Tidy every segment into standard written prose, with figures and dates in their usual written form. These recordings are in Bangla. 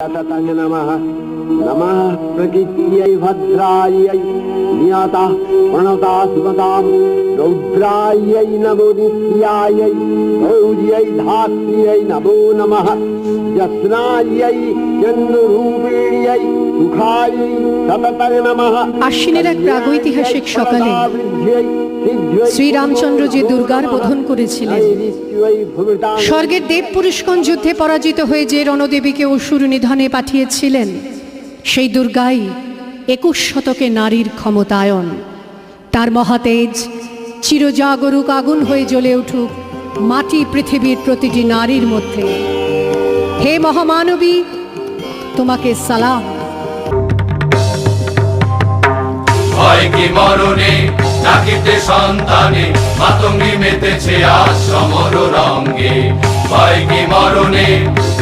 नमः नमः प्रकृत्यै भद्रायै नियतः प्रणता सुमतां रौद्रायै नमो नित्यायै गौर्यै धात्र्यै नमो नमः जस्नायै चन्द्ररूपिण्यै सुखायै सततं नमः। আশ্বিনের এক প্রাগৈতিহাসিক সকালে শ্রীরামচন্দ্র যে দুর্গার বোধন করেছিলেন, স্বর্গের দেব পুরুষগণ যুদ্ধে পরাজিত হয়ে যে রণদেবীকে অসুর নিধনে পাঠিয়েছিলেন, সেই দুর্গাই 21 শতকে নারীর ক্ষমতায়ন। তার মহাতেজ চিরজাগরুক আগুন হয়ে জ্বলে উঠুক মাটি পৃথিবীর প্রতিটি নারীর মধ্যে। হে মহামানবী, তোমাকে সালাম। ভয় কি মরণে ডাকিতে সন্তানে মাতঙ্গী মেতেছে আজ সমর রঙ্গে। ভয় কি মরণে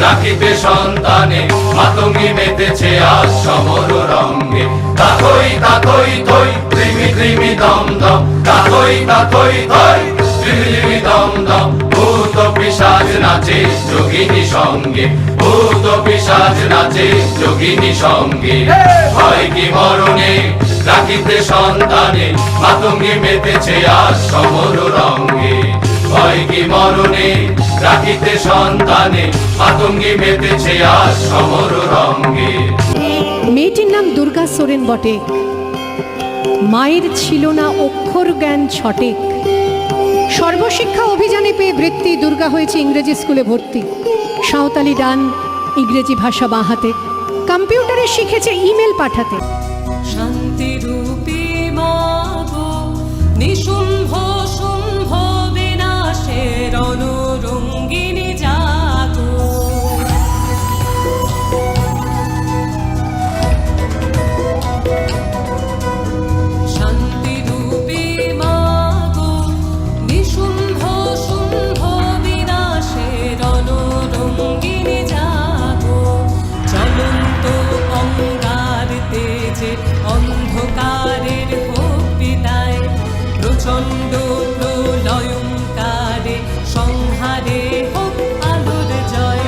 ডাকিতে সন্তানে মাতঙ্গী মেতেছে আজ সমর রঙ্গে। তাথই তাথই থই ত্রিমি ত্রিমি দম দম, তাথই তাথই থই ত্রিমি ত্রিমি দম দম। ভূত পিশাচ নাচে যোগিনী সঙ্গে, ভূত পিশাচ নাচে যোগিনী সঙ্গে। ভয় কি মরণে ডাকিতে সন্তানে মাতঙ্গী মেতেছে আজ সমর রঙ্গে। ভয় কি মরণে ডাকিতে সন্তানে মাতঙ্গী মেতেছে আজ সমর রঙ্গে। মেয়েটির নাম দুর্গা সোরেন বটে, মায়ের ছিল না অক্ষর জ্ঞান ছটেক। সর্বশিক্ষা অভিযানে পেয়ে বৃত্তি দুর্গা হয়েছে ইংরেজি স্কুলে ভর্তি। সাঁওতালি ডান, ইংরেজি ভাষা বাঁ হাতে, কম্পিউটারে শিখেছে ইমেল পাঠাতে। শান্তিরূপী মা গো, নিশুম্ভ শুম্ভ বিনাশের অনুরঙ্গিনী জাগো। শান্তিরূপী মা গো, নিশুম্ভ শুম্ভ বিনাশের অনুরঙ্গিনী জাগো। জ্বলন্ত অঙ্গার তেজে অন্ধকারের হোক বিদায়, প্রচণ্ড প্রলয়ঙ্কারে সংহারে হোক আলোর জয়।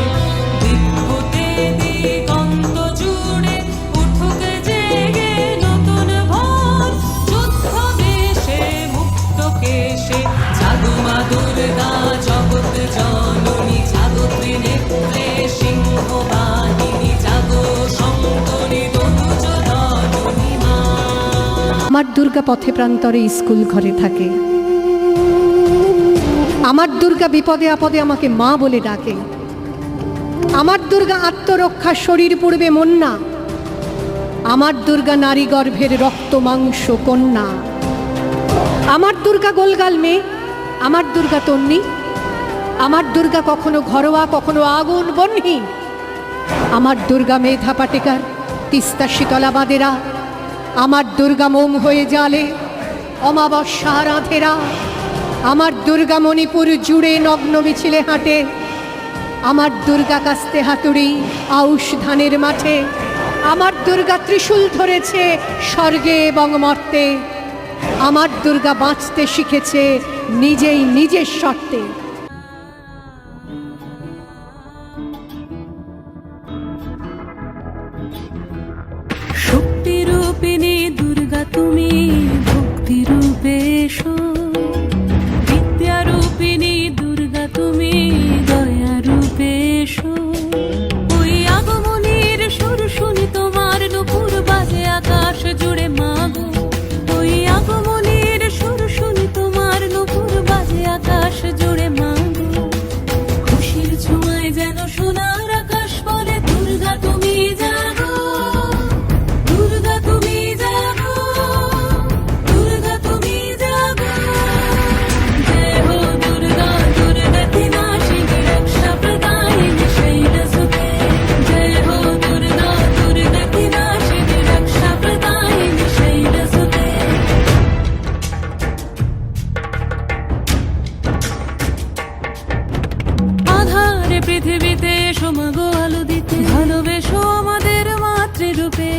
দিগ্ভূতে দিগন্ত জুড়ে উঠুক জেগে নতুন ভোর, যুদ্ধ বেশে মুক্ত কেশে জাগো মা দুর্গা জগৎ জননী। জাগো ত্রিনেত্রে সিংহ বাহিনী, জাগো শঙ্করী তনুজ ধননী মা। আমার দুর্গা পথে প্রান্তরে স্কুল ঘরে থাকে। আমার দুর্গা বিপদে আপদে আমাকে মা বলে ডাকে। আমার দুর্গা আত্মরক্ষা শরীর পূর্বে মন না। আমার দুর্গা নারী গর্ভের রক্ত মাংস কন্যা। আমার দুর্গা গোলগাল মেয়ে, আমার দুর্গা তন্নি। আমার দুর্গা কখনো ঘরোয়া, কখনো আগুন বহ্নি। আমার দুর্গা মেধা পাটেকার, তিস্তা শীতলা বাঁধেরা। আমার দুর্গা মোম হয়ে জালে অমাবস্যা রাধেরা। আমার দুর্গা মণিপুর জুড়ে নগ্ন মিছিলে হাঁটে। আমার দুর্গা কাস্তে হাতুড়ি আউশ ধানের মাঠে। আমার দুর্গা ত্রিশূল ধরেছে স্বর্গে এবং মর্তে। আমার দুর্গা বাঁচতে শিখেছে নিজেই নিজের শর্তে। শক্তিরূপিণী দুর্গা তুমি ভক্তি রূপে এসো। বিদ্যারূপিণী দুর্গা তুমি দয়া রূপে এসো। ওই আগমনীর সুর শুনি তোমার নুপুর বাজে আকাশ জুড়ে মাগো। ওই আগমনীর সুর শুনি তোমার নুপুর বাজে আকাশ জুড়ে মাগো। খুশির ছোঁয়ায় যেন সোনার আকাশ বলে দুর্গা তুমি জাগো। দুর্গা তুমি জাগো, দুর্গা তুমি জাগো। জয় হো দুর্গা, দুর্গা কি নাশিনী রক্ষা প্রদায়িনী শৈলসুতে। জয় হো দুর্গা, দুর্গা কি নাশিনী রক্ষা প্রদায়িনী শৈলসুতে। আধারে পৃথিবীতে এসো মাগো আলো দিতে, ভালোবেসো আমাদের মাতৃরূপে।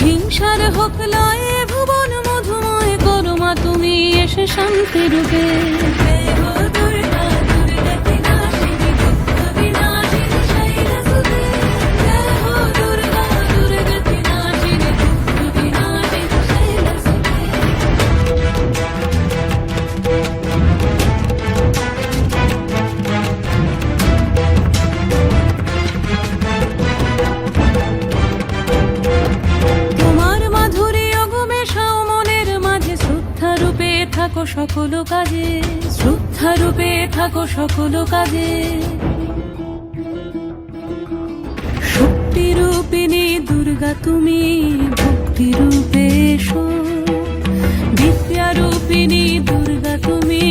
হিংসার হোক লয়ে ভুবন মধুময় করো মা তুমি এসে শান্তি রূপে। জয় হো দুর্গা, দুর্গা কি নাশিনী দুঃখ বিনাশিনী শৈলসুতে। জয় হো থাকো সকল কাজে, শ্রদ্ধা রূপে থাকো সকল কাজে। শক্তি রূপিণী দুর্গা তুমি ভক্তি রূপে এসো, বিদ্যা রূপিণী দুর্গা তুমি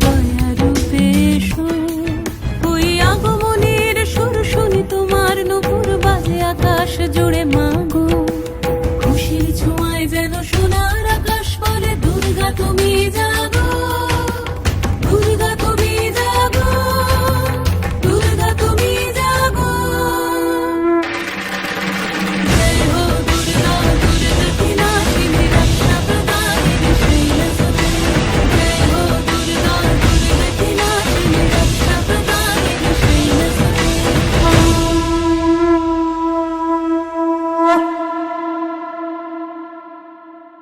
দয়া রূপে এসো। ওই আগমনের সুর শুনি তোমার নূপুর বাজে আকাশ জুড়ে মা